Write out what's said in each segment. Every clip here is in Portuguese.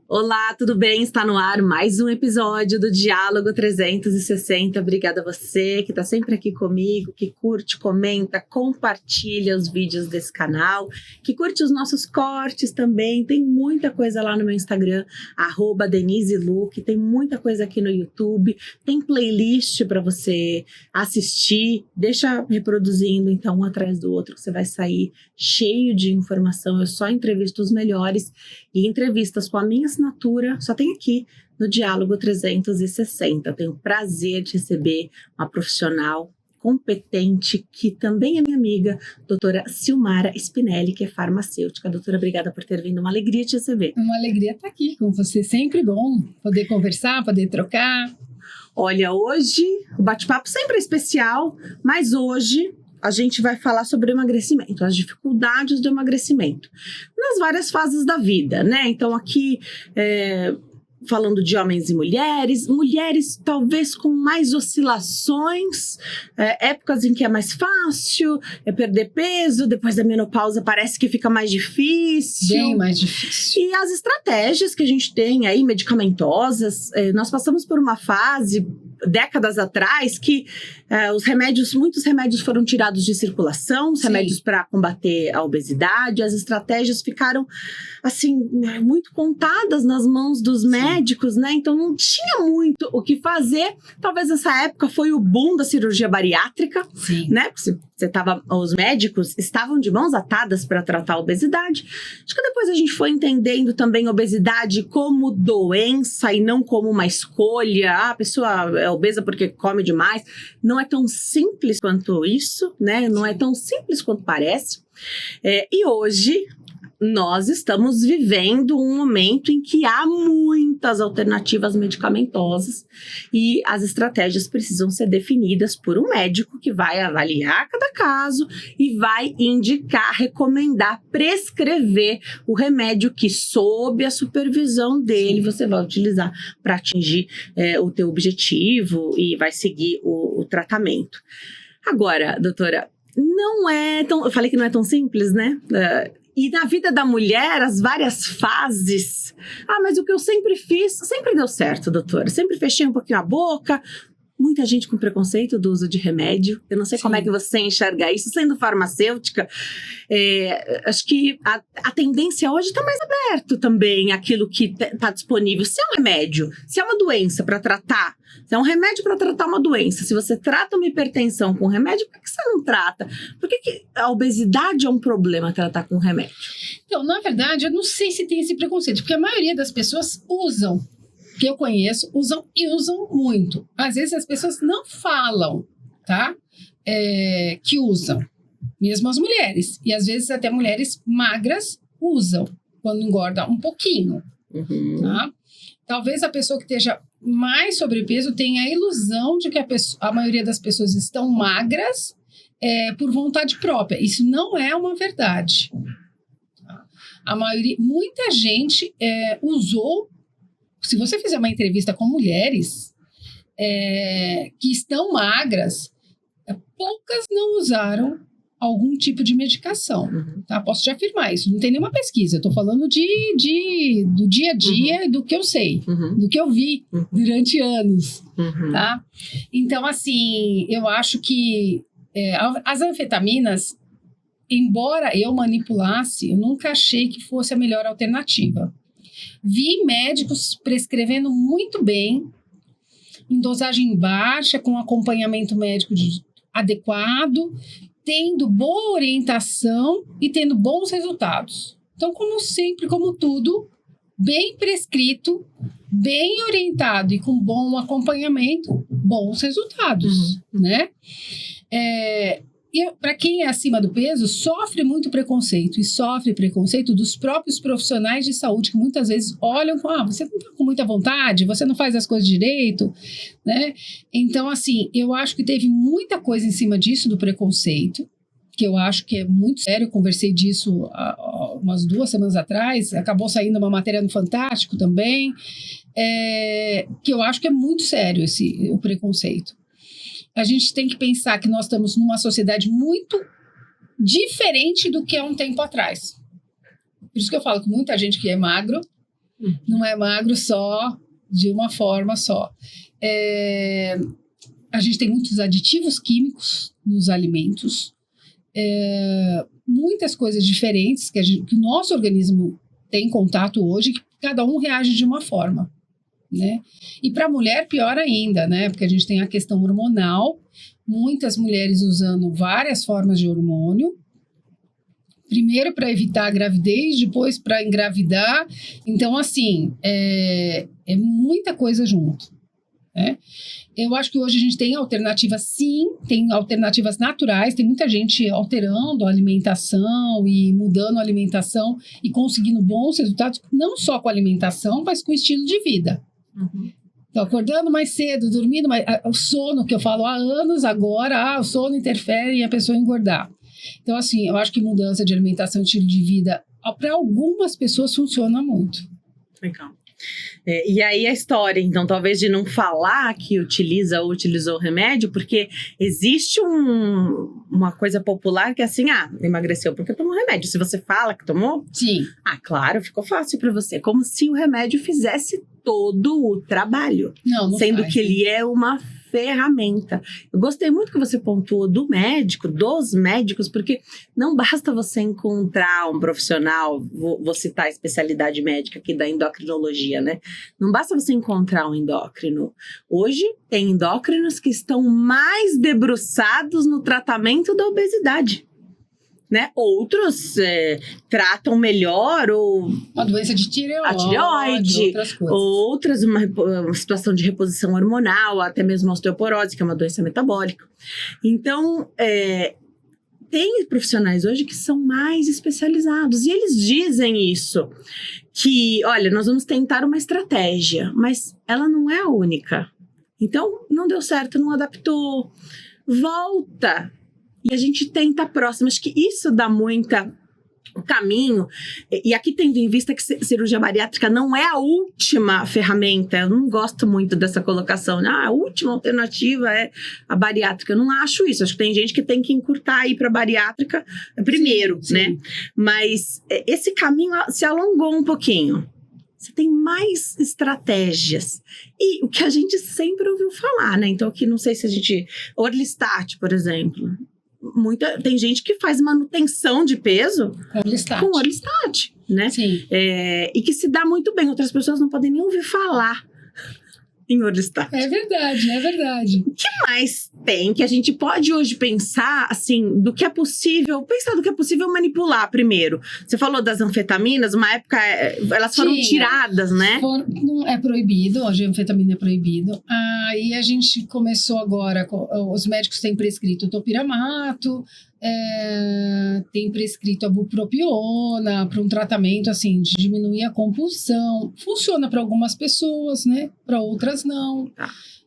Olá, tudo bem? Está no ar mais um episódio do Diálogo 360. Obrigada a você que está sempre aqui comigo, que curte, comenta, compartilha os vídeos desse canal, que curte os nossos cortes também. Tem muita coisa lá no meu Instagram, @DeniseLuc, tem muita coisa aqui no YouTube, tem playlist para você assistir. Deixa reproduzindo, então, um atrás do outro, que você vai sair cheio de informação. Eu só entrevisto os melhores e entrevistas com a minha assinatura só tem aqui no Diálogo 360. Tenho o prazer de receber uma profissional competente, que também é minha amiga, doutora Silmara Spinelli, que é farmacêutica. Doutora, obrigada por ter vindo, uma alegria te receber. Uma alegria estar aqui com você, sempre bom poder conversar, poder trocar. Olha, hoje o bate-papo sempre é especial, mas hoje a gente vai falar sobre o emagrecimento, as dificuldades do emagrecimento, nas várias fases da vida, né? Então aqui, falando de homens e mulheres talvez com mais oscilações, épocas em que é mais fácil perder peso, depois da menopausa parece que fica mais difícil. Bem mais difícil. E as estratégias que a gente tem aí, medicamentosas, nós passamos por uma fase, décadas atrás, que muitos remédios foram tirados de circulação, os remédios para combater a obesidade, as estratégias ficaram, assim, muito contadas nas mãos dos médicos, né? Então não tinha muito o que fazer. Talvez nessa época foi o boom da cirurgia bariátrica, né? Os médicos estavam de mãos atadas para tratar a obesidade. Acho que depois a gente foi entendendo também a obesidade como doença e não como uma escolha. A pessoa é obesa porque come demais. Não é tão simples quanto isso, né? Não é tão simples quanto parece. E hoje nós estamos vivendo um momento em que há muitas alternativas medicamentosas e as estratégias precisam ser definidas por um médico que vai avaliar cada caso e vai indicar, recomendar, prescrever o remédio que, sob a supervisão dele, você vai utilizar para atingir o teu objetivo e vai seguir o tratamento. Agora, doutora, não é tão... Eu falei que não é tão simples, né? E na vida da mulher, as várias fases... mas o que eu sempre fiz, sempre deu certo, doutora. Sempre fechei um pouquinho a boca. Muita gente com preconceito do uso de remédio. Eu não sei como é que você enxerga isso. Sendo farmacêutica, acho que a tendência hoje está mais aberto também, aquilo que está disponível. Se é um remédio, se é uma doença para tratar, se é um remédio para tratar uma doença, se você trata uma hipertensão com remédio, por que você não trata? Por que a obesidade é um problema tratar com remédio? Então, na verdade, eu não sei se tem esse preconceito, porque a maioria das pessoas usam, que eu conheço, usam muito. Às vezes as pessoas não falam, tá? Que usam, mesmo as mulheres. E às vezes até mulheres magras usam, quando engorda um pouquinho, tá? Talvez a pessoa que esteja mais sobrepeso tenha a ilusão de que a maioria das pessoas estão magras por vontade própria. Isso não é uma verdade. Tá? Muita gente usou. Se você fizer uma entrevista com mulheres que estão magras, poucas não usaram algum tipo de medicação, tá? Posso te afirmar isso, não tem nenhuma pesquisa, eu tô falando do dia a dia, do que eu sei, do que eu vi durante anos, tá? Então, assim, eu acho que as anfetaminas, embora eu manipulasse, eu nunca achei que fosse a melhor alternativa. Vi médicos prescrevendo muito bem, em dosagem baixa, com acompanhamento médico adequado, tendo boa orientação e tendo bons resultados. Então, como sempre, como tudo, bem prescrito, bem orientado e com bom acompanhamento, bons resultados, né? Para quem é acima do peso, sofre muito preconceito, e sofre preconceito dos próprios profissionais de saúde, que muitas vezes olham com, você não está com muita vontade, você não faz as coisas direito, né? Então, assim, eu acho que teve muita coisa em cima disso, do preconceito, que eu acho que é muito sério. Eu conversei disso há umas 2 semanas atrás, acabou saindo uma matéria no Fantástico também, que eu acho que é muito sério o preconceito. A gente tem que pensar que nós estamos numa sociedade muito diferente do que há um tempo atrás. Por isso que eu falo que muita gente que é magro, não é magro só de uma forma só. A gente tem muitos aditivos químicos nos alimentos, muitas coisas diferentes que o nosso organismo tem contato hoje, que cada um reage de uma forma, né? E para a mulher, pior ainda, né? Porque a gente tem a questão hormonal, muitas mulheres usando várias formas de hormônio, primeiro para evitar a gravidez, depois para engravidar. Então, assim, é muita coisa junto, né? Eu acho que hoje a gente tem alternativas, sim, tem alternativas naturais, tem muita gente alterando a alimentação e mudando a alimentação e conseguindo bons resultados, não só com a alimentação, mas com o estilo de vida. Uhum. Então, acordando mais cedo, dormindo mais... O sono, que eu falo há anos agora, o sono interfere em a pessoa engordar. Então, assim, eu acho que mudança de alimentação e estilo de vida, para algumas pessoas, funciona muito. Legal. E aí a história, então, talvez de não falar que utiliza ou utilizou o remédio, porque existe uma coisa popular que é assim, emagreceu porque tomou remédio. Se você fala que tomou, sim, claro, ficou fácil para você. Como se o remédio fizesse todo o trabalho. Não sendo faz, que ele é uma ferramenta. Eu gostei muito que você pontuou do médico, dos médicos, porque não basta você encontrar um profissional, vou citar a especialidade médica aqui da endocrinologia, né? Não basta você encontrar um endócrino. Hoje tem endócrinos que estão mais debruçados no tratamento da obesidade, né? Outros tratam melhor ou uma doença de tireoide, outras uma situação de reposição hormonal, até mesmo osteoporose, que é uma doença metabólica. Então, tem profissionais hoje que são mais especializados e eles dizem isso, que, olha, nós vamos tentar uma estratégia, mas ela não é a única. Então, não deu certo, não adaptou, volta. E a gente tenta a próxima. Acho que isso dá muita caminho. E aqui tendo em vista que cirurgia bariátrica não é a última ferramenta. Eu não gosto muito dessa colocação. A última alternativa é a bariátrica. Eu não acho isso. Acho que tem gente que tem que encurtar aí para bariátrica primeiro, sim. né? Mas esse caminho se alongou um pouquinho. Você tem mais estratégias. E o que a gente sempre ouviu falar, né? Então aqui não sei se a gente... Orlistat, por exemplo... Tem gente que faz manutenção de peso com Orlistat, né? Sim. E que se dá muito bem. Outras pessoas não podem nem ouvir falar em Orlistat. É verdade. O que mais tem que a gente pode hoje pensar, assim, do que é possível manipular primeiro? Você falou das anfetaminas, uma época elas foram tiradas, né? Não é proibido, hoje a anfetamina é proibido. Aí a gente começou agora, os médicos têm prescrito topiramato, tem prescrito a bupropiona para um tratamento assim de diminuir a compulsão. Funciona para algumas pessoas, né? Para outras não.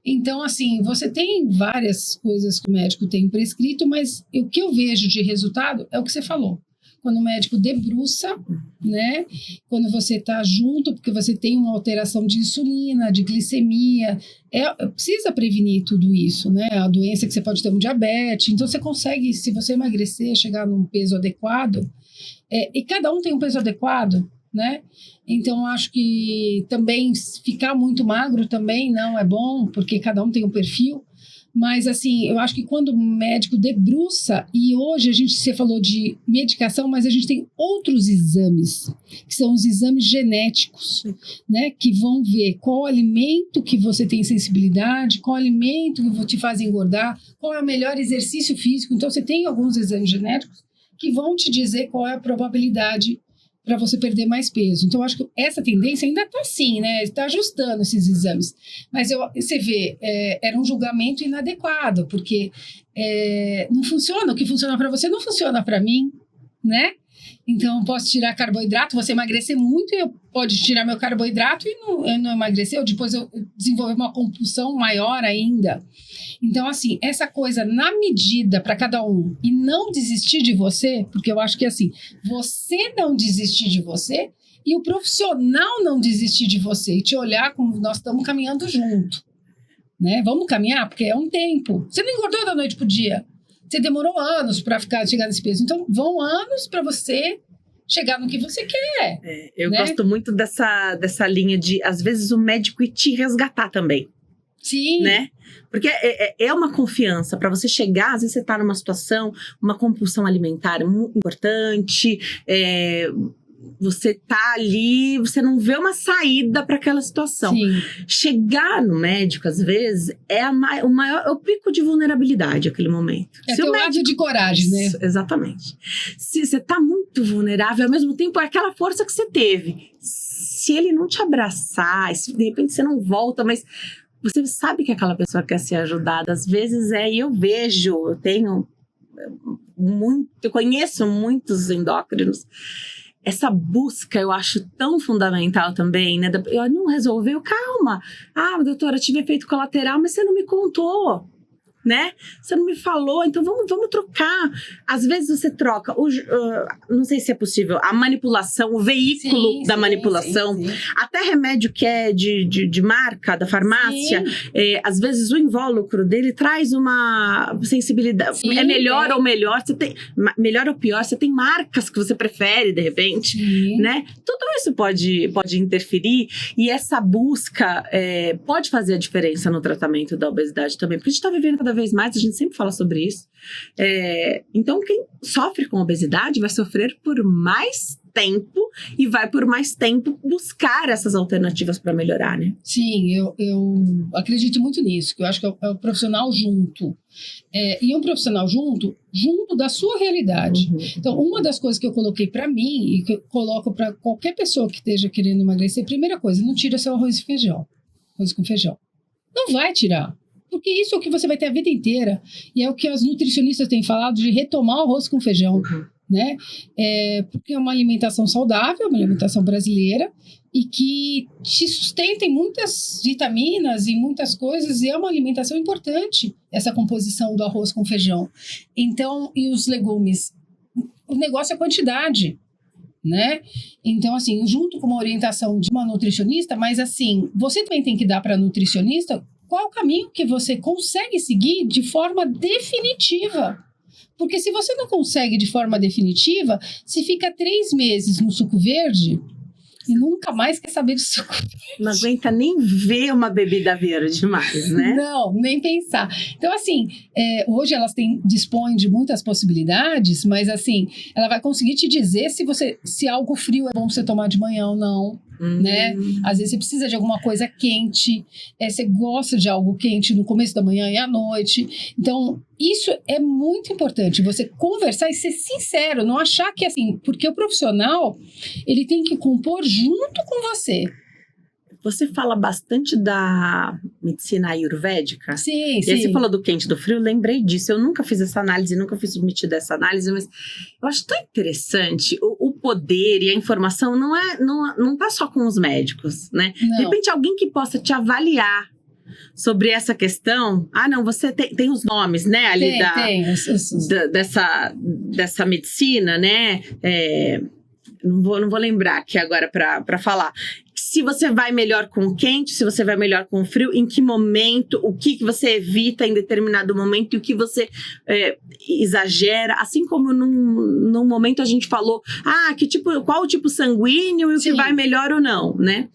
Então, assim, você tem várias coisas que o médico tem prescrito, mas o que eu vejo de resultado é o que você falou. Quando o médico debruça, né? Quando você está junto, porque você tem uma alteração de insulina, de glicemia, precisa prevenir tudo isso, né? A doença que você pode ter um diabetes. Então, você consegue, se você emagrecer, chegar num peso adequado, e cada um tem um peso adequado, né? Então, acho que também ficar muito magro também não é bom, porque cada um tem um perfil. Mas, assim, eu acho que quando o médico debruça, e hoje você falou de medicação, mas a gente tem outros exames, que são os exames genéticos, né? Que vão ver qual alimento que você tem sensibilidade, qual alimento que te faz engordar, qual é o melhor exercício físico. Então, você tem alguns exames genéticos que vão te dizer qual é a probabilidade para você perder mais peso. Então, eu acho que essa tendência ainda está assim, né? Está ajustando esses exames. Mas você vê, era um julgamento inadequado, porque não funciona. O que funciona para você não funciona para mim, né? Então, eu posso tirar carboidrato, você emagrecer muito, e eu pode tirar meu carboidrato e não emagrecer, ou depois eu desenvolver uma compulsão maior ainda. Então, assim, essa coisa na medida para cada um e não desistir de você, porque eu acho que, assim, você não desistir de você e o profissional não desistir de você e te olhar como nós estamos caminhando junto, né? Vamos caminhar, porque é um tempo. Você não engordou da noite pro dia. Você demorou anos para chegar nesse peso. Então, vão anos para você chegar no que você quer. Eu né? gosto muito dessa linha de, às vezes, o médico ir te resgatar também. Sim. Né? Porque é uma confiança para você chegar, às vezes você está numa situação, uma compulsão alimentar muito importante, você tá ali, você não vê uma saída para aquela situação. Sim. Chegar no médico, às vezes, é o pico de vulnerabilidade aquele momento. É teu ato de coragem, né? Exatamente. Se você tá muito vulnerável, ao mesmo tempo é aquela força que você teve. Se ele não te abraçar, se de repente você não volta, mas você sabe que aquela pessoa quer ser ajudada. Às vezes eu conheço muitos endócrinos. Essa busca eu acho tão fundamental também, né? Eu não resolveu, calma. Ah, doutora, tive efeito colateral, mas você não me contou, né? Você não me falou, então vamos trocar. Às vezes você troca, não sei se é possível, a manipulação, o veículo da manipulação, sim. Até remédio que é de marca, da farmácia, às vezes o invólucro dele traz uma sensibilidade. Sim, é melhor ou melhor, melhor ou pior, você tem marcas que você prefere, de repente, né? Tudo isso pode interferir, e essa busca pode fazer a diferença no tratamento da obesidade também, porque a gente está vivendo cada vez mais, a gente sempre fala sobre isso. Então, quem sofre com obesidade vai sofrer por mais tempo e vai por mais tempo buscar essas alternativas para melhorar, né? Sim, eu acredito muito nisso, que eu acho que é o profissional junto. E um profissional junto da sua realidade. Uhum. Então, uma das coisas que eu coloquei para mim e que eu coloco para qualquer pessoa que esteja querendo emagrecer, primeira coisa, não tira seu arroz com feijão. Não vai tirar. Porque isso é o que você vai ter a vida inteira. E é o que as nutricionistas têm falado de retomar o arroz com feijão. Uhum. Né? Porque é uma alimentação saudável, uma alimentação brasileira, e que te sustenta em muitas vitaminas e muitas coisas, e é uma alimentação importante, essa composição do arroz com feijão. Então, e os legumes? O negócio é quantidade. Né? Então, assim, junto com uma orientação de uma nutricionista, mas assim, você também tem que dar para a nutricionista qual o caminho que você consegue seguir de forma definitiva. Porque se você não consegue de forma definitiva, se fica 3 meses no suco verde e nunca mais quer saber de suco verde. Não aguenta nem ver uma bebida verde mais, né? Não, nem pensar. Então, assim, hoje elas dispõem de muitas possibilidades, mas assim, ela vai conseguir te dizer se algo frio é bom você tomar de manhã ou não. Né? Às vezes você precisa de alguma coisa quente, você gosta de algo quente no começo da manhã e à noite. Então, isso é muito importante, você conversar e ser sincero, não achar que assim, porque o profissional, ele tem que compor junto com você. Você fala bastante da medicina ayurvédica? Sim, e sim. aí você falou do quente e do frio, eu lembrei disso. Eu nunca fiz essa análise, nunca fui submetida a essa análise, mas eu acho tão interessante. O poder e a informação não tá só com os médicos, né? Não. De repente, alguém que possa te avaliar sobre essa questão. Ah, não, você tem os nomes, né? Ali dessa medicina, né? Não vou lembrar aqui agora para falar. Se você vai melhor com o quente, se você vai melhor com o frio, em que momento, o que você evita em determinado momento e o que você exagera. Assim como num momento a gente falou, qual o tipo sanguíneo e o que vai melhor ou não, né?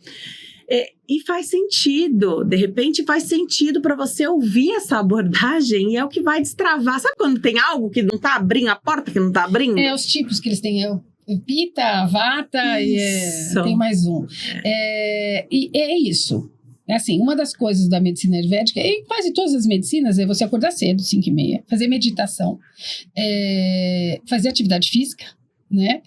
E faz sentido, de repente faz sentido para você ouvir essa abordagem e é o que vai destravar. Sabe quando tem algo que não tá abrindo, a porta que não tá abrindo? Os tipos que eles têm, Pitta, Vata e tem mais um. E é isso. Assim, uma das coisas da medicina ayurvédica, e quase todas as medicinas, é você acordar cedo, 5h30, fazer meditação, fazer atividade física, né?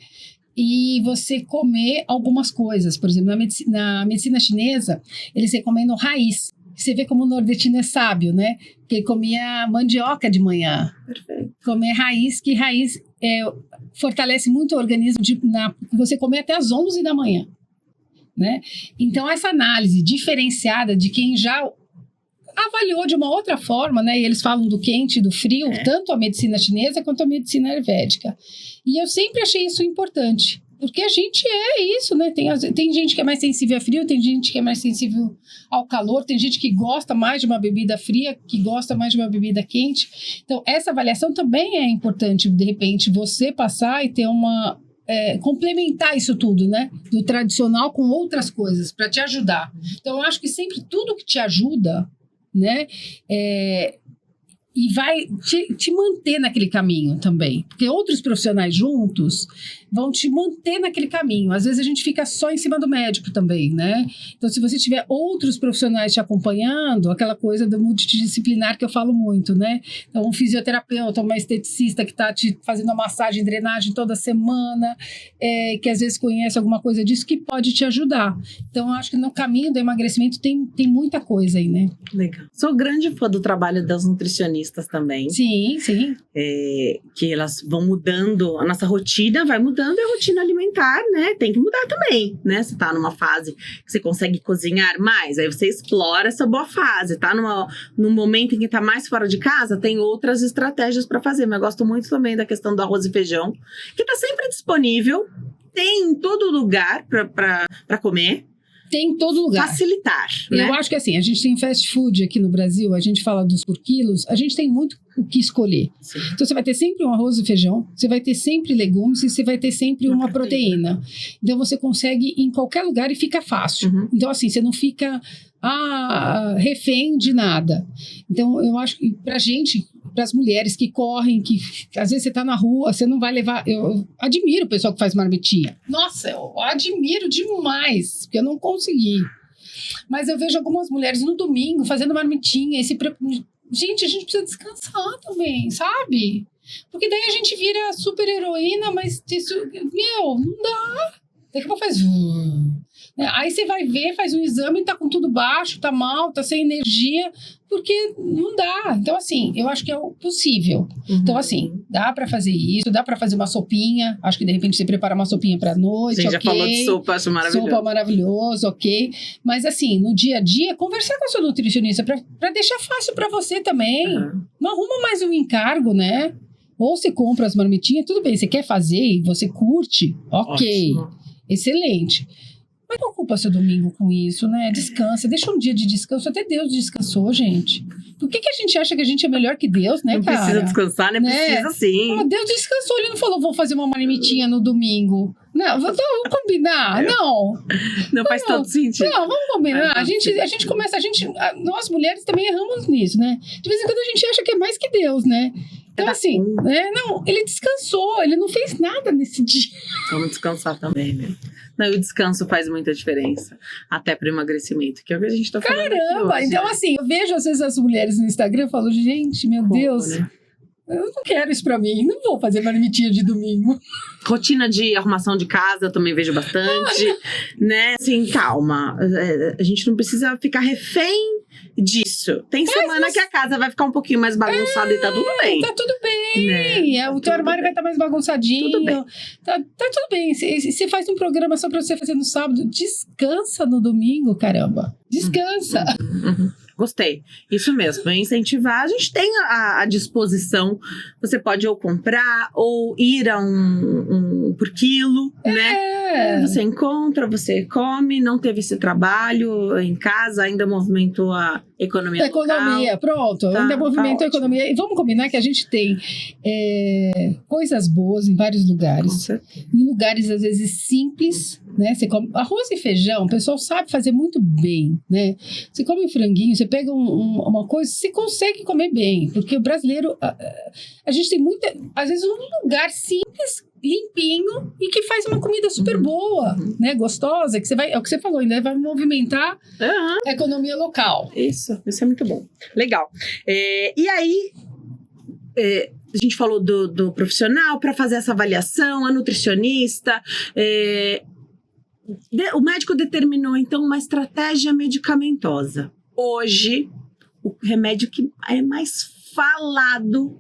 E você comer algumas coisas. Por exemplo, na medicina chinesa, eles recomendam raiz. Você vê como o nordestino é sábio, né? Porque ele comia mandioca de manhã. Perfeito. Comer raiz, que raiz fortalece muito o organismo. Você comer até às 11 da manhã. Né? Então, essa análise diferenciada de quem já avaliou de uma outra forma, né? E eles falam do quente e do frio, tanto a medicina chinesa quanto a medicina ayurvédica. E eu sempre achei isso importante, Porque a gente é isso, né? Tem gente que é mais sensível a frio, tem gente que é mais sensível ao calor, tem gente que gosta mais de uma bebida fria, que gosta mais de uma bebida quente. Então, essa avaliação também é importante, de repente, você passar e ter uma... complementar isso tudo, né? Do tradicional com outras coisas, para te ajudar. Então, eu acho que sempre tudo que te ajuda, né? E vai te manter naquele caminho também. Porque outros profissionais juntos vão te manter naquele caminho. Às vezes a gente fica só em cima do médico também, né? Então, se você tiver outros profissionais te acompanhando, aquela coisa do multidisciplinar que eu falo muito, né? Então, um fisioterapeuta, uma esteticista que está te fazendo a massagem, drenagem toda semana, que às vezes conhece alguma coisa disso, que pode te ajudar. Então, eu acho que no caminho do emagrecimento tem muita coisa aí, né? Legal. Sou grande fã do trabalho das nutricionistas também. Sim, sim. Que elas vão mudando, a nossa rotina vai mudando e a rotina alimentar, né? Tem que mudar também, né? Você tá numa fase que você consegue cozinhar mais, aí você explora essa boa fase. Tá num momento em que tá mais fora de casa, tem outras estratégias para fazer. Mas eu gosto muito também da questão do arroz e feijão, que tá sempre disponível, tem em todo lugar para comer. Tem em todo lugar. Facilitar, né? Eu acho que assim, a gente tem fast food aqui no Brasil, a gente fala dos por quilos, a gente tem muito o que escolher. Sim. Então, você vai ter sempre um arroz e feijão, você vai ter sempre legumes e você vai ter sempre uma proteína. Então, você consegue ir em qualquer lugar e fica fácil. Uhum. Então, assim, você não fica refém de nada. Então, eu acho que pra gente, pras mulheres que correm, que às vezes você tá na rua, você não vai levar... Eu admiro o pessoal que faz marmitinha. Nossa, eu admiro demais, porque eu não consegui. Mas eu vejo algumas mulheres no domingo fazendo marmitinha. Gente, a gente precisa descansar também, sabe? Porque daí a gente vira super heroína, mas isso, não dá. Daqui a pouco faz... Aí você vai ver, faz um exame, tá com tudo baixo, tá mal, tá sem energia, porque não dá. Então, assim, eu acho que é o possível. Uhum. Então, assim, dá pra fazer isso, dá pra fazer uma sopinha. Acho que, de repente, você prepara uma sopinha pra noite, Sim, já falou de sopa, acho maravilhoso. Sopa maravilhoso, ok. Mas, assim, no dia a dia, conversar com a sua nutricionista pra deixar fácil pra você também. Uhum. Não arruma mais um encargo, né? Ou você compra as marmitinhas, tudo bem, você quer fazer e você curte, ok. Ótimo. Excelente. Mas não ocupa seu domingo com isso, né? Descansa, deixa um dia de descanso. Até Deus descansou, gente. Por que a gente acha que a gente é melhor que Deus, né, cara? Não precisa descansar, né? Precisa sim. Deus descansou, ele não falou, vou fazer uma marmitinha no domingo. Não, vamos combinar. Não faz todo sentido. Não, vamos combinar. A gente começa, nós mulheres também erramos nisso, né? De vez em quando a gente acha que é mais que Deus, né? Então, assim, não, ele descansou, ele não fez nada nesse dia. Vamos descansar também, né? Não, e o descanso faz muita diferença. Até para o emagrecimento, que é o que a gente tá falando. Caramba! Então, assim, eu vejo às vezes as mulheres no Instagram e falo, gente, meu Deus, né? eu não quero isso pra mim, não vou fazer marmitinha de domingo. Rotina de arrumação de casa, eu também vejo bastante, né? Assim, calma. A gente não precisa ficar refém disso. Tem semana que a casa vai ficar um pouquinho mais bagunçada e tá tudo bem. Tá tudo bem. Né? O teu armário vai estar mais bagunçadinho. Tudo bem. Tá tudo bem. Você faz um programa só pra você fazer no sábado. Descansa no domingo, caramba. Descansa. Uhum. Gostei. Isso mesmo. Incentivar. A gente tem à disposição. Você pode ou comprar ou ir a um por quilo, né? Você encontra, você come. Não teve esse trabalho em casa. Ainda movimentou a economia local. Pronto. Ainda movimentou a economia. E vamos combinar que a gente tem coisas boas em vários lugares. Com certeza. Em lugares, às vezes, simples, né? Você come arroz e feijão, o pessoal sabe fazer muito bem, né? Você come um franguinho, você pega uma coisa, você consegue comer bem, porque o brasileiro, a gente tem às vezes um lugar simples, limpinho, e que faz uma comida super boa, né? Gostosa, que é o que você falou, ainda vai movimentar a economia local. Isso é muito bom. Legal. E aí, a gente falou do profissional para fazer essa avaliação, a nutricionista. O médico determinou, então, uma estratégia medicamentosa. Hoje, o remédio que é mais falado,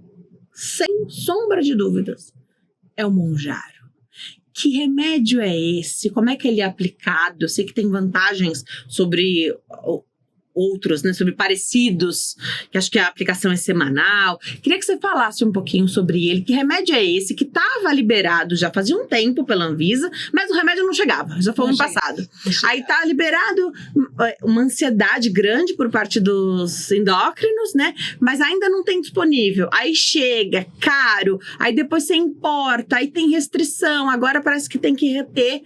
sem sombra de dúvidas, é o Mounjaro. Que remédio é esse? Como é que ele é aplicado? Eu sei que tem vantagens sobre outros, né, sobre parecidos, que acho que a aplicação é semanal. Queria que você falasse um pouquinho sobre ele. Que remédio é esse que estava liberado já fazia um tempo pela Anvisa, mas o remédio não chegava, já foi ano passado. Aí tá liberado uma ansiedade grande por parte dos endócrinos, né, mas ainda não tem disponível. Aí chega, caro, aí depois você importa, aí tem restrição, agora parece que tem que reter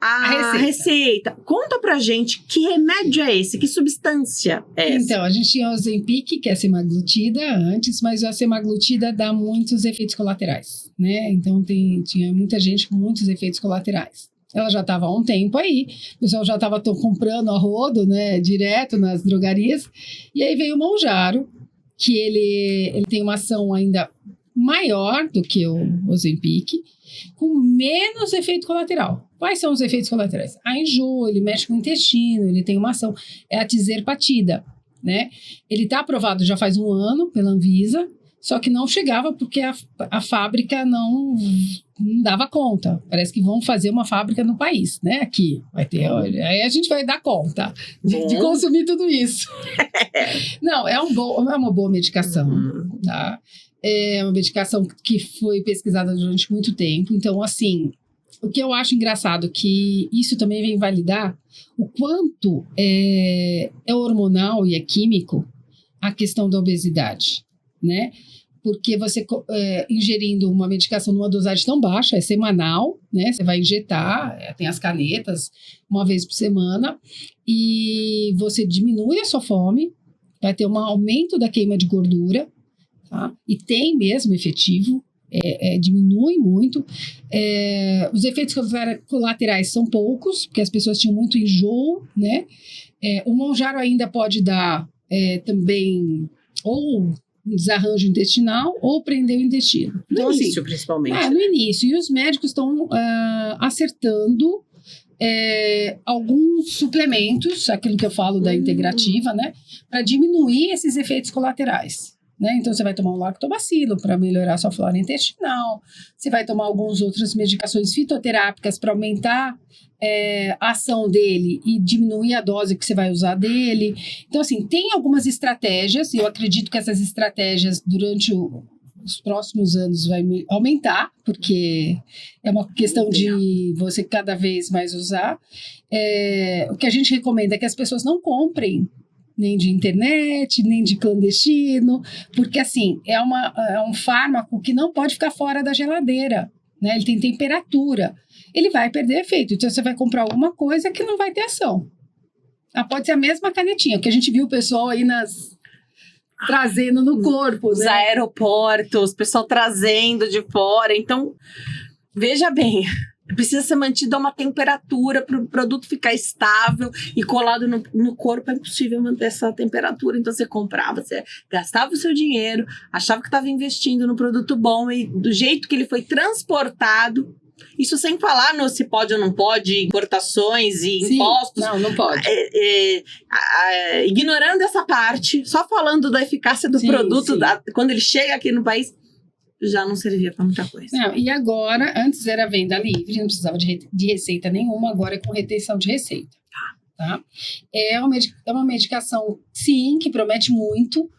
a receita. Conta pra gente, que remédio é esse? Que substância é essa? Então, a gente tinha o Ozempic, que é a semaglutida antes, mas a semaglutida dá muitos efeitos colaterais, né? Então, tinha muita gente com muitos efeitos colaterais. Ela já estava há um tempo aí, o pessoal já estava comprando a rodo, né, direto nas drogarias, e aí veio o Mounjaro, que ele tem uma ação ainda maior do que o Ozempic, com menos efeito colateral. Quais são os efeitos colaterais? A enjoo, ele mexe com o intestino, ele tem uma ação, é a tizerpatida, né? Ele está aprovado já faz um ano pela Anvisa, só que não chegava porque a fábrica não dava conta. Parece que vão fazer uma fábrica no país, né? Aqui vai ter, aí a gente vai dar conta de consumir tudo isso. Não, é uma boa medicação, tá? É uma medicação que foi pesquisada durante muito tempo. Então, assim, o que eu acho engraçado, que isso também vem validar o quanto é hormonal e é químico a questão da obesidade, né? Porque você ingerindo uma medicação numa dosagem tão baixa, é semanal, né? Você vai injetar, tem as canetas, uma vez por semana, e você diminui a sua fome, vai ter um aumento da queima de gordura, tá? E tem mesmo efetivo, diminui muito. Os efeitos colaterais são poucos, porque as pessoas tinham muito enjoo, né? O Mounjaro ainda pode dar também ou um desarranjo intestinal ou prender o intestino. Então, no início, principalmente. No início. E os médicos estão acertando alguns suplementos, aquilo que eu falo da integrativa, né? Para diminuir esses efeitos colaterais. Né? Então, você vai tomar um lactobacilo para melhorar a sua flora intestinal, você vai tomar algumas outras medicações fitoterápicas para aumentar a ação dele e diminuir a dose que você vai usar dele. Então, assim, tem algumas estratégias, e eu acredito que essas estratégias durante os próximos anos vai aumentar, porque é uma questão de você cada vez mais usar. O que a gente recomenda é que as pessoas não comprem nem de internet, nem de clandestino, porque assim, é um fármaco que não pode ficar fora da geladeira, né? Ele tem temperatura, ele vai perder efeito, então você vai comprar alguma coisa que não vai ter ação. Pode ser a mesma canetinha, que a gente viu o pessoal aí trazendo no corpo, os né? aeroportos, o pessoal trazendo de fora, então, veja bem, precisa ser mantido a uma temperatura para o produto ficar estável e colado no corpo. É impossível manter essa temperatura. Então, você comprava, você gastava o seu dinheiro, achava que estava investindo no produto bom e do jeito que ele foi transportado. Isso sem falar no se pode ou não pode, importações e Sim, impostos. Não pode. Ignorando essa parte, só falando da eficácia do produto, quando ele chega aqui no país, já não servia para muita coisa. Não, e agora, antes era venda livre, não precisava de receita nenhuma, agora é com retenção de receita. Tá? É uma medicação, sim, que promete muito,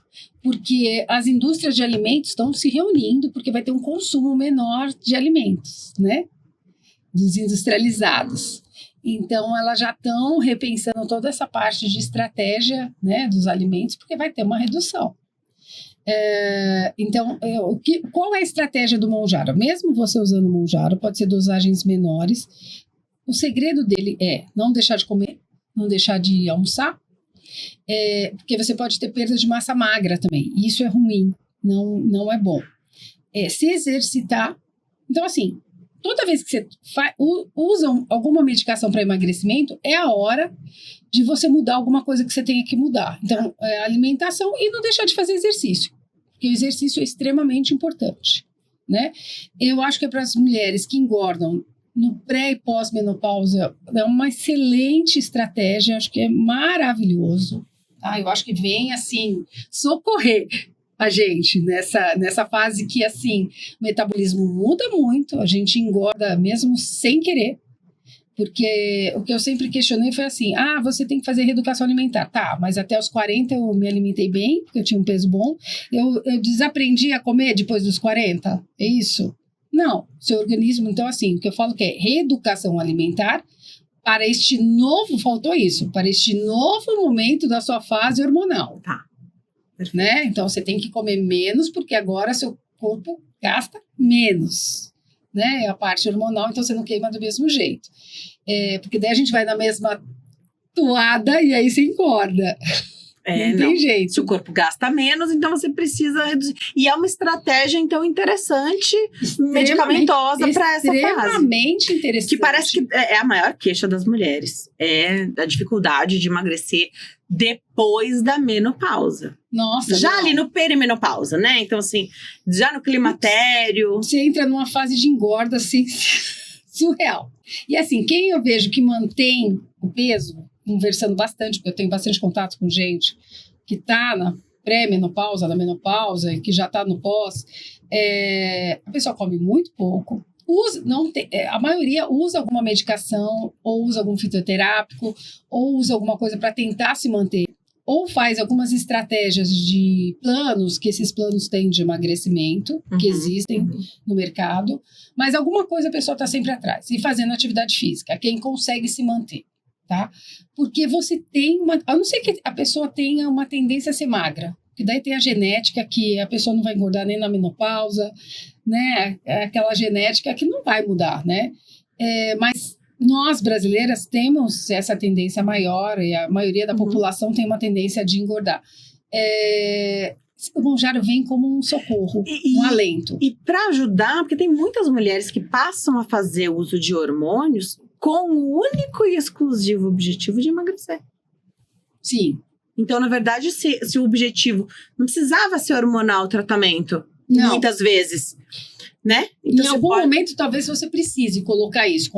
porque as indústrias de alimentos estão se reunindo, porque vai ter um consumo menor de alimentos, né? Dos industrializados. Então, elas já estão repensando toda essa parte de estratégia, né, dos alimentos, porque vai ter uma redução. Então, qual é a estratégia do Mounjaro? Mesmo você usando o Mounjaro, pode ser dosagens menores. O segredo dele é não deixar de comer, não deixar de almoçar, porque você pode ter perda de massa magra também. E isso é ruim, não é bom. Se exercitar. Então, assim, toda vez que você usa alguma medicação para emagrecimento, é a hora de você mudar alguma coisa que você tenha que mudar. Então, alimentação e não deixar de fazer exercício, porque o exercício é extremamente importante, né? Eu acho que é para as mulheres que engordam no pré e pós-menopausa, é uma excelente estratégia, acho que é maravilhoso. Eu acho que vem, assim, socorrer a gente nessa fase que, assim, o metabolismo muda muito, a gente engorda mesmo sem querer. Porque o que eu sempre questionei foi assim, você tem que fazer reeducação alimentar. Tá, mas até os 40 eu me alimentei bem, porque eu tinha um peso bom. Eu desaprendi a comer depois dos 40? É isso? Não, seu organismo... Então, assim, o que eu falo que é reeducação alimentar para este novo... Faltou isso. Para este novo momento da sua fase hormonal. Tá. Né? Então, você tem que comer menos, porque agora seu corpo gasta menos. Né? É a parte hormonal, então você não queima do mesmo jeito. Porque daí a gente vai na mesma toada e aí você engorda. Não tem jeito. Se o corpo gasta menos, então você precisa reduzir. E é uma estratégia, então, interessante, medicamentosa para essa fase. Extremamente interessante. Que parece que é a maior queixa das mulheres. É a dificuldade de emagrecer depois da menopausa. Nossa. Já ali no perimenopausa, né? Então, assim, já no climatério. Você entra numa fase de engorda, assim, surreal. E assim, quem eu vejo que mantém o peso, conversando bastante, porque eu tenho bastante contato com gente que está na pré-menopausa, na menopausa, e que já está no pós, a pessoa come muito pouco, a maioria usa alguma medicação, ou usa algum fitoterápico, ou usa alguma coisa para tentar se manter, ou faz algumas estratégias de planos, que esses planos têm de emagrecimento, que existem no mercado, mas alguma coisa a pessoa está sempre atrás, e fazendo atividade física, quem consegue se manter. Tá? Porque você tem a não ser que a pessoa tenha uma tendência a ser magra, que daí tem a genética que a pessoa não vai engordar nem na menopausa, né? Aquela genética que não vai mudar, né? Mas nós brasileiras temos essa tendência maior e a maioria da população tem uma tendência de engordar. O Mounjaro vem como um socorro, um alento. E para ajudar, porque tem muitas mulheres que passam a fazer uso de hormônios com o único e exclusivo objetivo de emagrecer. Sim. Então, na verdade, se o objetivo não precisava ser hormonal o tratamento, muitas vezes, né? Então, em algum momento, talvez você precise colocar isso,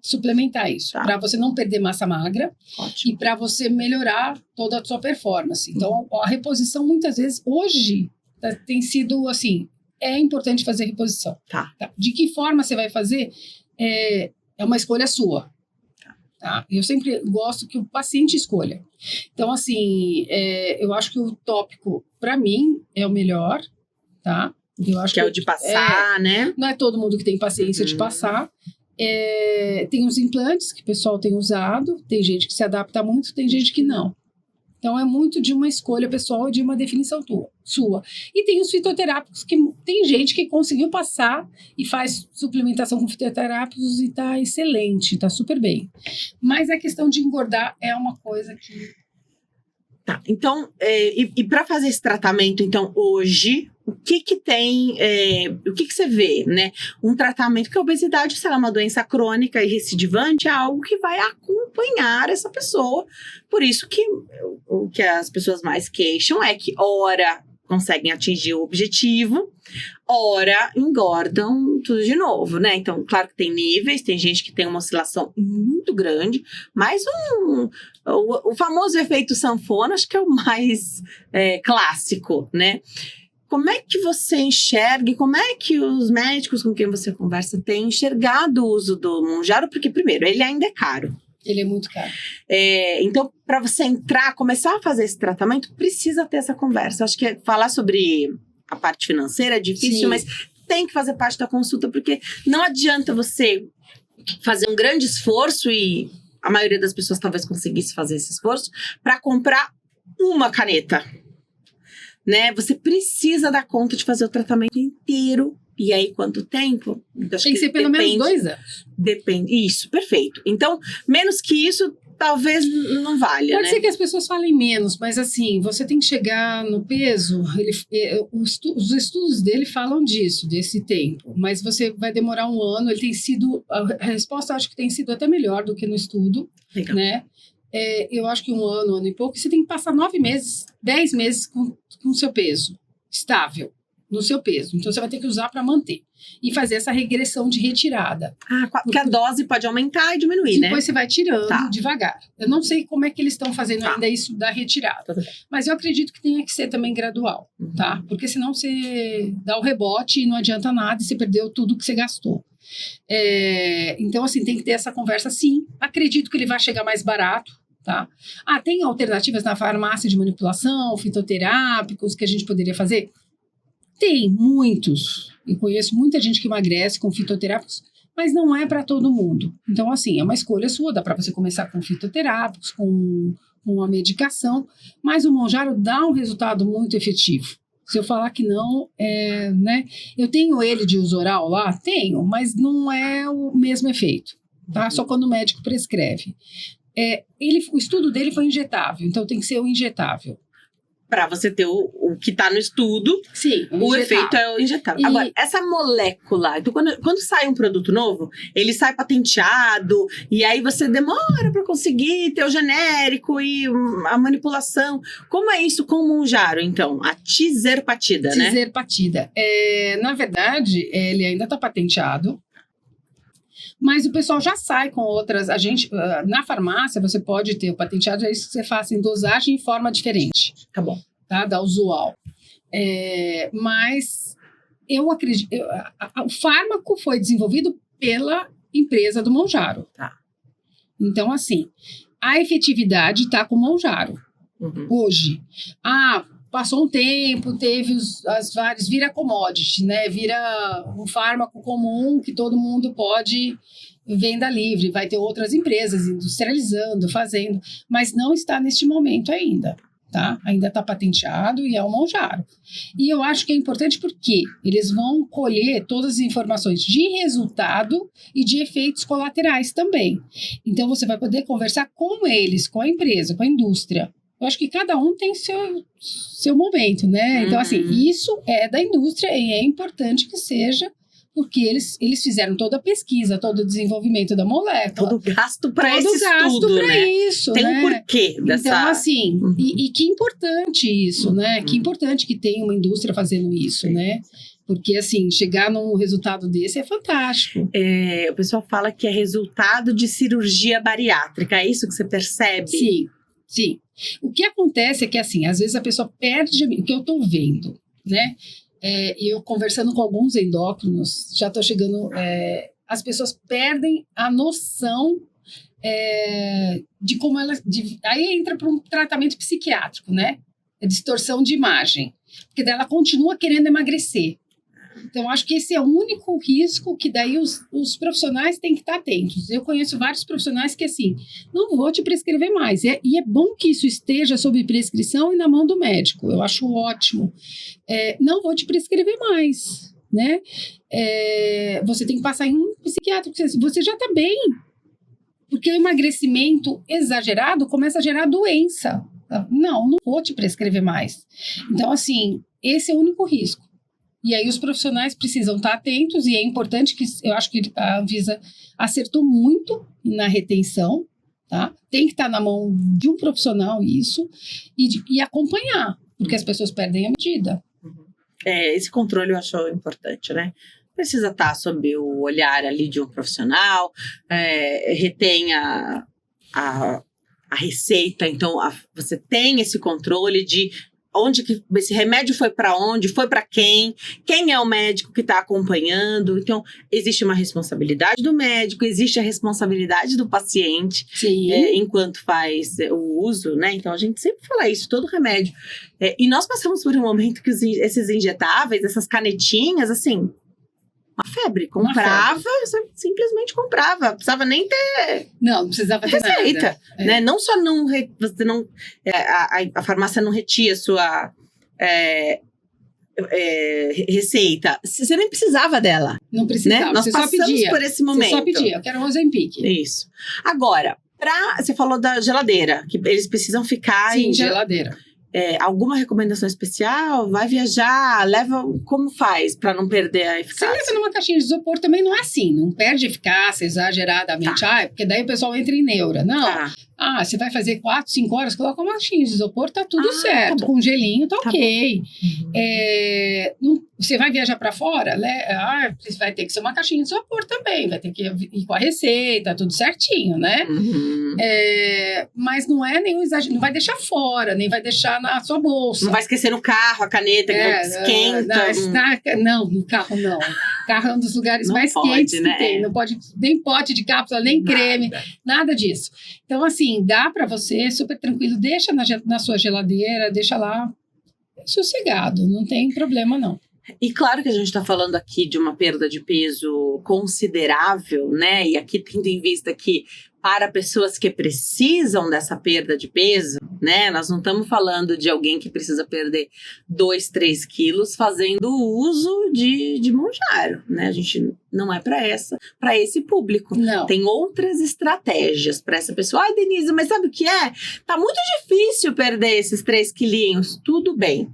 suplementar isso, para você não perder massa magra. Ótimo. E para você melhorar toda a sua performance. Então, a reposição, muitas vezes, hoje, tem sido assim, é importante fazer reposição. Tá. De que forma você vai fazer? É uma escolha sua. Tá? Eu sempre gosto que o paciente escolha. Então, assim, eu acho que o tópico, para mim, é o melhor, tá? Eu acho que é o de passar, né? Não é todo mundo que tem paciência de passar. Tem os implantes que o pessoal tem usado, tem gente que se adapta muito, tem gente que não. Então, é muito de uma escolha pessoal e de uma definição sua. E tem os fitoterápicos, que tem gente que conseguiu passar e faz suplementação com fitoterápicos e tá excelente, tá super bem. Mas a questão de engordar é uma coisa que... Tá, então, e para fazer esse tratamento, então, hoje, o que tem, o que você vê, né? Um tratamento, que a obesidade, se ela é uma doença crônica e recidivante, é algo que vai acompanhar essa pessoa. Por isso que o que as pessoas mais queixam é que, ora, conseguem atingir o objetivo, ora, engordam tudo de novo, né? Então, claro que tem níveis, tem gente que tem uma oscilação muito grande, mas o famoso efeito sanfona, acho que é o mais clássico, né? Como é que você enxerga e como é que os médicos com quem você conversa têm enxergado o uso do Mounjaro? Porque, primeiro, ele ainda é caro. Ele é muito caro. Então, para você começar a fazer esse tratamento, precisa ter essa conversa. Acho que falar sobre a parte financeira é difícil, sim, mas tem que fazer parte da consulta, porque não adianta você fazer um grande esforço, e a maioria das pessoas talvez conseguisse fazer esse esforço, para comprar uma caneta. Né? Você precisa dar conta de fazer o tratamento inteiro. E aí, quanto tempo? Tem que ser pelo menos 2 anos. Depende. Isso, perfeito. Então, menos que isso, talvez não valha, Pode ser que as pessoas falem menos, mas assim, você tem que chegar no peso, os estudos dele falam disso, desse tempo, mas você vai demorar 1 ano, a resposta acho que tem sido até melhor do que no estudo, legal, né? Eu acho que 1 ano e pouco, você tem que passar 9 meses, 10 meses com o seu peso estável, no seu peso. Então, você vai ter que usar para manter. E fazer essa regressão de retirada. Porque a dose pode aumentar e diminuir, né? Depois você vai tirando devagar. Eu não sei como é que eles estão fazendo ainda isso da retirada. Mas eu acredito que tenha que ser também gradual, tá? Porque senão você dá o rebote e não adianta nada e você perdeu tudo que você gastou. Então, assim, tem que ter essa conversa, sim. Acredito que ele vai chegar mais barato, tá? Tem alternativas na farmácia de manipulação, fitoterápicos, que a gente poderia fazer? Tem, muitos. Eu conheço muita gente que emagrece com fitoterápicos, mas não é para todo mundo. Então, assim, é uma escolha sua, dá para você começar com fitoterápicos, com uma medicação, mas o Mounjaro dá um resultado muito efetivo. Se eu falar que não, né? Eu tenho ele de uso oral lá? Tenho, mas não é o mesmo efeito, tá? Só quando o médico prescreve. O estudo dele foi injetável, então tem que ser o injetável. Para você ter o que está no estudo, sim, o efeito é o injetável. Agora, essa molécula, então quando sai um produto novo, ele sai patenteado, e aí você demora para conseguir ter o genérico e a manipulação. Como é isso com o Mounjaro, então? A tizerpatida, né? Tizerpatida. Na verdade, ele ainda está patenteado, mas o pessoal já sai com outras. Na farmácia, você pode ter o patenteado, é isso que você faz em dosagem e forma diferente. Tá bom. Tá? Da usual. Mas eu acredito. O fármaco foi desenvolvido pela empresa do Mounjaro. Tá. Então, assim, a efetividade está com o Mounjaro. Hoje. Passou um tempo, teve as várias, vira commodity, né? Vira um fármaco comum que todo mundo pode venda livre. Vai ter outras empresas industrializando, fazendo, mas não está neste momento ainda, tá? Ainda está patenteado e é o Mounjaro. E eu acho que é importante porque eles vão colher todas as informações de resultado e de efeitos colaterais também. Então, você vai poder conversar com eles, com a empresa, com a indústria. Eu acho que cada um tem seu momento, né? Então, assim, isso é da indústria e é importante que seja, porque eles fizeram toda a pesquisa, todo o desenvolvimento da molécula. Todo o gasto para esse estudo, pra né? Isso, tem né? um porquê dessa... Então, assim, e que importante isso, né? Que importante que tenha uma indústria fazendo isso, né? Porque, assim, chegar num resultado desse é fantástico. O pessoal fala que é resultado de cirurgia bariátrica, é isso que você percebe? Sim. O que acontece é que, assim, às vezes a pessoa perde o que eu estou vendo, né? E eu conversando com alguns endócrinos, já estou chegando... as pessoas perdem a noção de como elas... aí entra para um tratamento psiquiátrico, né? Distorção de imagem. Porque daí ela continua querendo emagrecer. Então, acho que esse é o único risco que daí os profissionais têm que estar atentos. Eu conheço vários profissionais que, assim, não vou te prescrever mais. E é bom que isso esteja sob prescrição e na mão do médico. Eu acho ótimo. Não vou te prescrever mais, né? Você tem que passar em um psiquiatra. Você já está bem. Porque o emagrecimento exagerado começa a gerar doença. Não vou te prescrever mais. Então, assim, esse é o único risco. E aí os profissionais precisam estar atentos e é importante que, eu acho que a Anvisa acertou muito na retenção, tá? Tem que estar na mão de um profissional isso e acompanhar, porque as pessoas perdem a medida. Esse controle eu acho importante, né? Precisa estar sob o olhar ali de um profissional, retém a receita, então você tem esse controle de onde que esse remédio foi para onde, foi para quem é o médico que está acompanhando. Então, existe uma responsabilidade do médico, existe a responsabilidade do paciente enquanto faz o uso, né? Então, a gente sempre fala isso, todo remédio. E nós passamos por um momento que esses injetáveis, essas canetinhas, assim, uma febre. Comprava, simplesmente comprava. Não precisava nem ter... Não precisava ter receita, nada. Né? Não só você não... a farmácia não retia a sua receita. Você nem precisava dela. Não precisava. Né? Nós você passamos só pedia. por esse momento. Você só pedia. Eu quero um Ozempic. Isso. Agora, você falou da geladeira, que eles precisam ficar em geladeira. Alguma recomendação especial? Vai viajar? Leva... Como faz para não perder a eficácia? Você leva numa caixinha de isopor também não é assim. Não perde eficácia exageradamente. Porque daí o pessoal entra em neura. Não. Você vai fazer 4, 5 horas, coloca uma caixinha de isopor, tá tudo certo. Tá com gelinho, tá ok. Você vai viajar para fora? Você vai ter que ser uma caixinha de isopor também. Vai ter que ir com a receita, tudo certinho, né? Mas não é nenhum exagero. Não vai deixar fora, nem vai deixar na sua bolsa. Não vai esquecer no carro a caneta que esquenta. Não, no carro não. Carro é um dos lugares Não mais pode, quentes né? que tem. Não pode nem pote de cápsula, nem creme, nada disso. Então, assim, dá para você, super tranquilo, deixa na sua geladeira, deixa lá sossegado, não tem problema não. E claro que a gente está falando aqui de uma perda de peso considerável, né? E aqui tendo em vista que para pessoas que precisam dessa perda de peso, né? Nós não estamos falando de alguém que precisa perder 2, 3 quilos fazendo uso de Mounjaro, né? A gente não é para esse público. Não. Tem outras estratégias para essa pessoa. Ai, Denise, mas sabe o que é? Tá muito difícil perder esses 3 quilinhos. Tudo bem.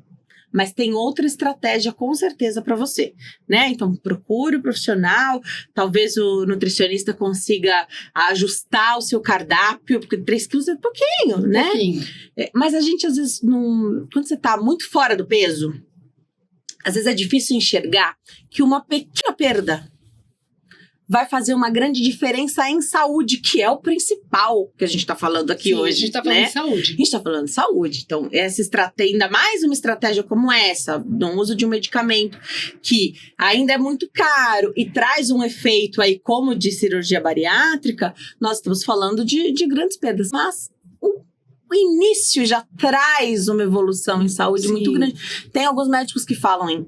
Mas tem outra estratégia com certeza para você, né? Então procure o profissional, talvez o nutricionista consiga ajustar o seu cardápio, porque 3 quilos é pouquinho, né? Pouquinho. Mas a gente às vezes, quando você tá muito fora do peso, às vezes é difícil enxergar que uma pequena perda vai fazer uma grande diferença em saúde, que é o principal que a gente está falando aqui Sim, hoje. a gente está falando né? de saúde. A gente está falando de saúde. Então, essa estratégia, ainda mais uma estratégia como essa, no uso de um medicamento que ainda é muito caro e traz um efeito aí, como de cirurgia bariátrica, nós estamos falando de grandes perdas. Mas o início já traz uma evolução em saúde muito grande. Tem alguns médicos que falam em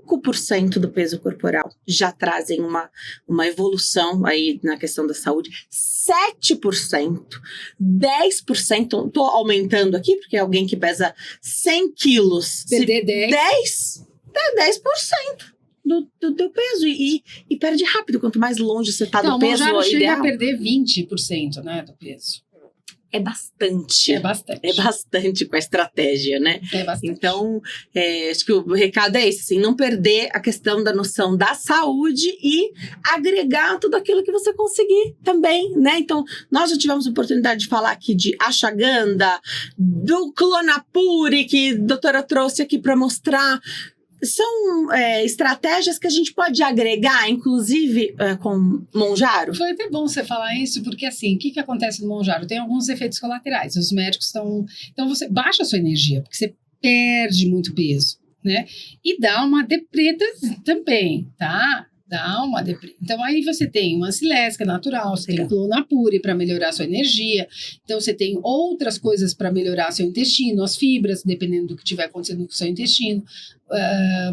5% do peso corporal já trazem uma evolução aí na questão da saúde. 7%, 10%, tô aumentando aqui, porque é alguém que pesa 100 quilos. Perder 10%. 10% do teu peso e perde rápido. Quanto mais longe você tá do peso, Mounjaro chega ideal. a perder 20%, né, do peso. É bastante. É bastante. É bastante com a estratégia, né? É bastante. Então, acho que o recado é esse, assim, não perder a questão da noção da saúde e agregar tudo aquilo que você conseguir também, né? Então, nós já tivemos a oportunidade de falar aqui de ashwagandha, do Clonapure, que a doutora trouxe aqui para mostrar. São estratégias que a gente pode agregar, inclusive com Mounjaro? Foi até bom você falar isso, porque assim, o que acontece no Mounjaro? Tem alguns efeitos colaterais. Os médicos estão... Então, você baixa a sua energia, porque você perde muito peso, né? E dá uma depreta também, tá? Dá uma depreta. Então, aí você tem uma silésca natural, você tem Clonapure para melhorar a sua energia. Então, você tem outras coisas para melhorar seu intestino, as fibras, dependendo do que estiver acontecendo com o seu intestino.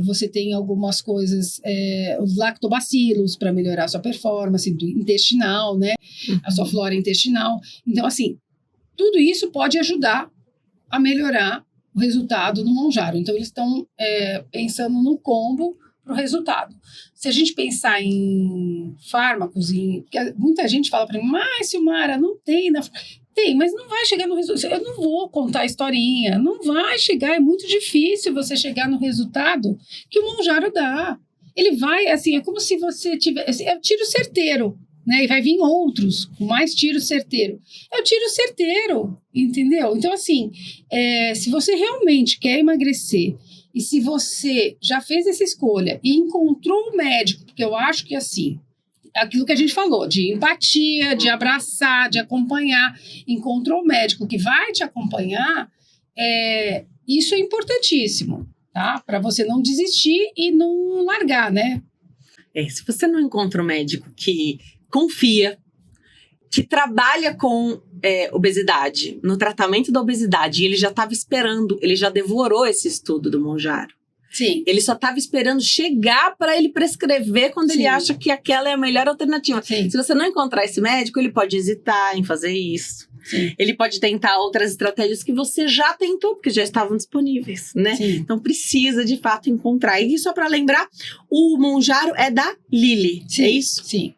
Você tem algumas coisas, os lactobacilos para melhorar a sua performance intestinal, né? A sua flora intestinal. Então, assim, tudo isso pode ajudar a melhorar o resultado no Mounjaro. Então, eles estão pensando no combo para o resultado. Se a gente pensar em fármacos, porque muita gente fala para mim, mas Silmara, não tem Tem, mas não vai chegar no resultado. Eu não vou contar a historinha, não vai chegar, é muito difícil você chegar no resultado que o Mounjaro dá. Ele vai, assim, é como se você tivesse, é um tiro certeiro, né? E vai vir outros com mais tiro certeiro. É o tiro certeiro, entendeu? Então, assim, se você realmente quer emagrecer e se você já fez essa escolha e encontrou um médico, porque eu acho que, assim, aquilo que a gente falou, de empatia, de abraçar, de acompanhar, encontrou um médico que vai te acompanhar, isso é importantíssimo, tá? Para você não desistir e não largar, né? Se você não encontra um médico que confia, que trabalha com obesidade, no tratamento da obesidade, e ele já estava esperando, ele já devorou esse estudo do Mounjaro. Sim. Ele só estava esperando chegar para ele prescrever quando ele acha que aquela é a melhor alternativa. Sim. Se você não encontrar esse médico, ele pode hesitar em fazer isso. Sim. Ele pode tentar outras estratégias que você já tentou, porque já estavam disponíveis, né? Sim. Então precisa, de fato, encontrar. E só para lembrar, o Mounjaro é da Lilly, Sim. é isso? Sim.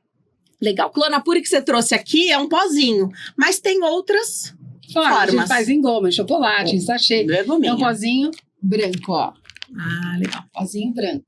Legal. Clonapure que você trouxe aqui é um pozinho, mas tem outras formas. A gente faz em goma, em chocolate, em sachê. Não é gominha. É um pozinho branco, ó. Ah, legal. Pozinho branco.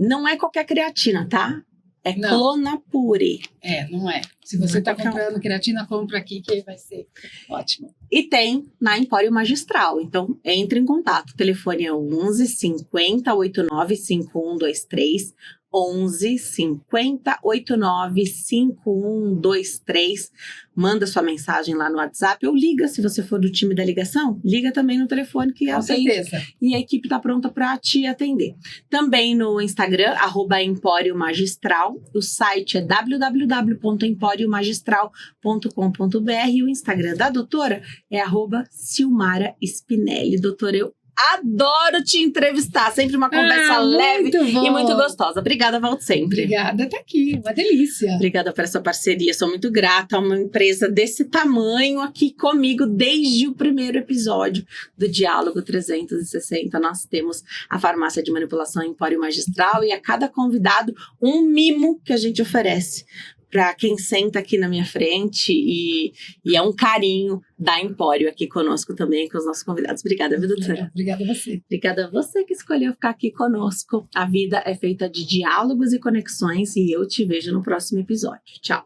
Não é qualquer creatina, tá? É Não. Clonapure. Não é. Se você está qualquer comprando creatina, compra aqui que vai ser ótimo. E tem na Empório Magistral. Então, entre em contato. O telefone é 11 50 89 5123. 11 50 89 5123. Manda sua mensagem lá no WhatsApp ou liga, se você for do time da ligação, liga também no telefone que Com atende. certeza. E a equipe está pronta para te atender. Também no Instagram, @Empório Magistral. O site é www.emporiomagistral.com.br e o Instagram da doutora é @Silmara Spinelli. Doutora, eu adoro te entrevistar. Sempre uma conversa leve bom. e muito gostosa. Obrigada, volto sempre. Obrigada, tá aqui. Uma delícia. Obrigada por essa parceria. Sou muito grata a uma empresa desse tamanho aqui comigo desde o primeiro episódio do Diálogo 360. Nós temos a farmácia de manipulação Empório Magistral e a cada convidado um mimo que a gente oferece para quem senta aqui na minha frente e é um carinho da Empório aqui conosco também, com os nossos convidados. Obrigada, viu, doutora? Obrigada a você. Obrigada a você que escolheu ficar aqui conosco. A vida é feita de diálogos e conexões e eu te vejo no próximo episódio. Tchau!